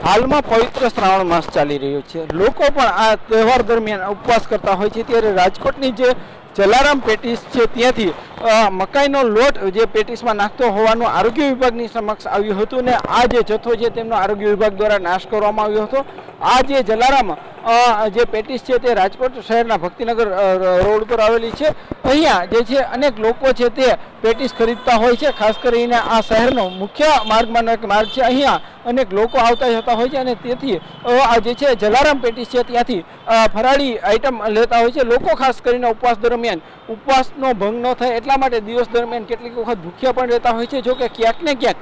હાલમાં પવિત્ર શ્રાવણ માસ ચાલી રહ્યો છે. લોકો પણ આ તહેવાર દરમિયાન ઉપવાસ કરતા હોય છે. ત્યારે રાજકોટની જે જલારામ પેટીસ છે ત્યાંથી મકાઈનો લોટ જે પેટીસમાં નાખતો હોવાનું આરોગ્ય વિભાગની સમક્ષ આવ્યું હતું ને આ જે જથ્થો છે તેમનો આરોગ્ય વિભાગ દ્વારા નાશ કરવામાં આવ્યો હતો. આ જે જલારામ જે પેટીસ છે તે રાજકોટ શહેરના ભક્તિનગર રોડ પર આવેલી છે. અહીંયા જે છે અનેક લોકો છે તે પેટીસ ખરીદતા હોય છે. ખાસ કરીને આ શહેરનો મુખ્ય માર્ગમાંનો એક માર્ગ છે. અહીંયા અનેક લોકો આવતા જતા હોય છે અને તેથી આ જે છે જલારામ પેટીસ છે ત્યાંથી ફરાળી આઈટમ લેતા હોય છે. લોકો ખાસ કરીને ઉપવાસ દરમિયાન ઉપવાસનો ભંગ ન થાય એટલા માટે દિવસ દરમિયાન કેટલીક વખત ભૂખ્યા પણ રહેતા હોય છે. જો કે ક્યાંક ને ક્યાંક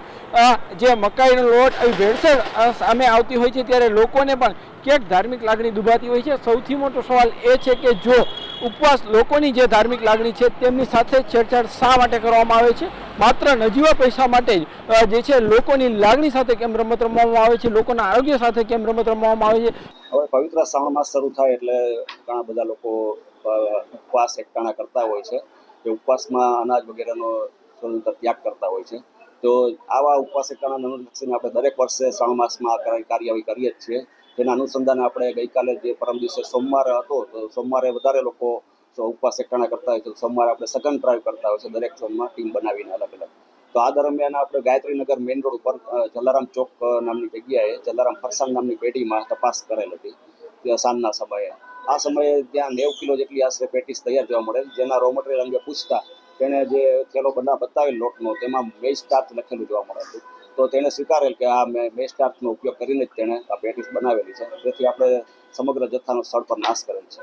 જે મકાઈનો લોટ આવી ભેળસેળ સામે આવતી હોય છે ત્યારે લોકોને પણ ક્યાંક ધાર્મિક લાગણી દુભાતી હોય છે. સૌથી મોટો સવાલ એ છે કે જો ઉપવાસ લોકોની જે ધાર્મિક લાગણી છે તેમની સાથે છેડછાડ શા માટે કરવામાં આવે છે? માત્ર નજીવા પૈસા માટે જ જે છે લોકોની લાગણી સાથે કેમ રમત રમવામાં આવે છે? લોકોના આરોગ્ય સાથે કેમ રમત રમવામાં આવે છે? હવે પવિત્ર શ્રાવણ માસ શરૂ થાય એટલે ઘણા બધા લોકો ઉપવાસ એકટાણા કરતા હોય છે. જે ઉપવાસમાં અનાજ વગેરેનો સ્વતંત્ર ત્યાગ કરતા હોય છે. તો આવા ઉપવાસ એકટાણાને અનુલક્ષીને આપણે દરેક વર્ષે શ્રાવણ માસમાં કાર્યવાહી કરીએ જ છીએ. તેના અનુસંધાને આપણે ગઈકાલે જે પરમ દિવસે સોમવાર હતો તો સોમવારે વધારે લોકો ઉપવાસ એકટાણા કરતા હોય છે. સોમવારે આપણે સઘન ડ્રાઈવ કરતા હોય છે દરેક સોમમાં ટીમ બનાવીને અલગ અલગ. તો આ દરમિયાન આપણે ગાયત્રીનગર મેઇન રોડ ઉપર જલારામ ચોક નામની જગ્યાએ જલારામ ફરસાણ નામની પેઢીમાં તપાસ કરેલ હતી ત્યાં સાંજના સમયે. આ સમયે ત્યાં 90 કિલો જેટલી આશરે પેટીસ તૈયાર જોવા મળે. જેના રો મટીરિયલ અંગે પૂછતા તેણે જે થેલો બતાવેલ લોટનો તેમાં મેઇઝ સ્ટાર્ચ લખેલું જોવા મળે હતું. તો તેણે સ્વીકારેલ કે આ મેઇઝ સ્ટાર્ચનો ઉપયોગ કરીને જ તેણે આ પેટીસ બનાવેલી છે. તેથી આપણે સમગ્ર જથ્થાનો સ્થળ પર નાશ કરેલ છે.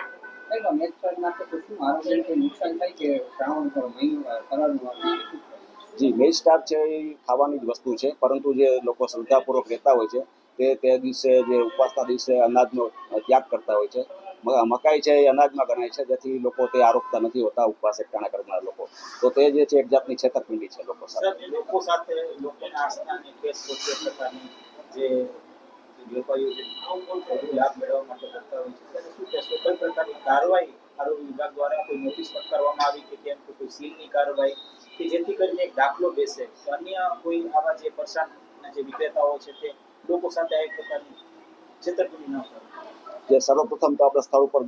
જી, મેઇઝ સ્ટાર્ચ છે એ ખાવાની જ વસ્તુ છે, પરંતુ જે લોકો શ્રદ્ધાપૂર્વક રહેતા હોય છે તે દિવસે જે ઉપવાસના દિવસે અનાજનો ત્યાગ કરતા હોય છે. મકાઈ છે એ અનાજમાં ગણાય છે, જેથી લોકો તે આરોગતા નથી હોતા ઉપવાસ એકટાણા કરનાર લોકો. તો તે જે છે એક જાતની છેતરપિંડી છે લોકો સાથે. લોકોના આસ્થાની જે વેપારીઓ લાભ મેળવવા માટે કરતા હોય છે શું કહેશો? કોઈ પ્રકારની કાર્યવાહી આરોગ્ય વિભાગ દ્વારા કોઈ નોટિસ ફટકારવામાં આવી કે કેમ કે કોઈ સીલની કાર્યવાહી કે જેથી કરીને એક દાખલો બેસે કે અન્ય કોઈ આવા જે ફરસાણના જે વિક્રેતાઓ છે તે લોકો સાથે આ પ્રકારની છેતરપિંડી ન કરે? જે સર્વપ્રથમ તો આપણે સ્થળ ઉપર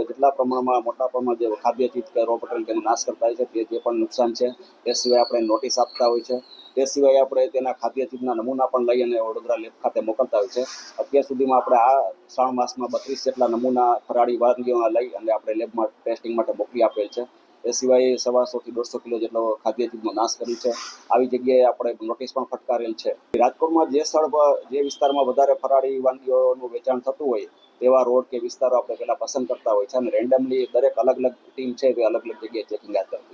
જેટલા પ્રમાણમાં મોટા પ્રમાણમાં જે ખાદ્ય ચીજ કે રો મટીરિયલ તેનો નાશ કરતા હોય છે તે જે પણ નુકસાન છે તે સિવાય આપણે નોટિસ આપતા હોય છે. તે સિવાય આપણે તેના ખાદ્ય ચીજના નમૂના પણ લઈ અને વડોદરા લેબ ખાતે મોકલતા હોય છે. અત્યાર સુધીમાં આપણે આ શ્રાવણ માસમાં 32 જેટલા નમૂના ફરાળી વાનગીઓના લઈ અને આપણે લેબમાં ટેસ્ટિંગ માટે મોકલી આપેલ છે. એ સિવાય 125 થી 150 કિલો જેટલો ખાદ્ય ચીજનો નાશ કર્યો છે. આવી જગ્યાએ આપણે નોટિસ પણ ફટકારેલ છે. રાજકોટમાં જે સ્થળ પર જે વિસ્તારમાં વધારે ફરાળી વાનગીઓનું વેચાણ થતું હોય તેવા રોડ કે વિસ્તારો આપણે પહેલાં પસંદ કરતા હોય છે અને રેન્ડમલી દરેક અલગ અલગ ટીમ છે તે અલગ અલગ જગ્યાએ ચેકિંગ હાથ ધરતા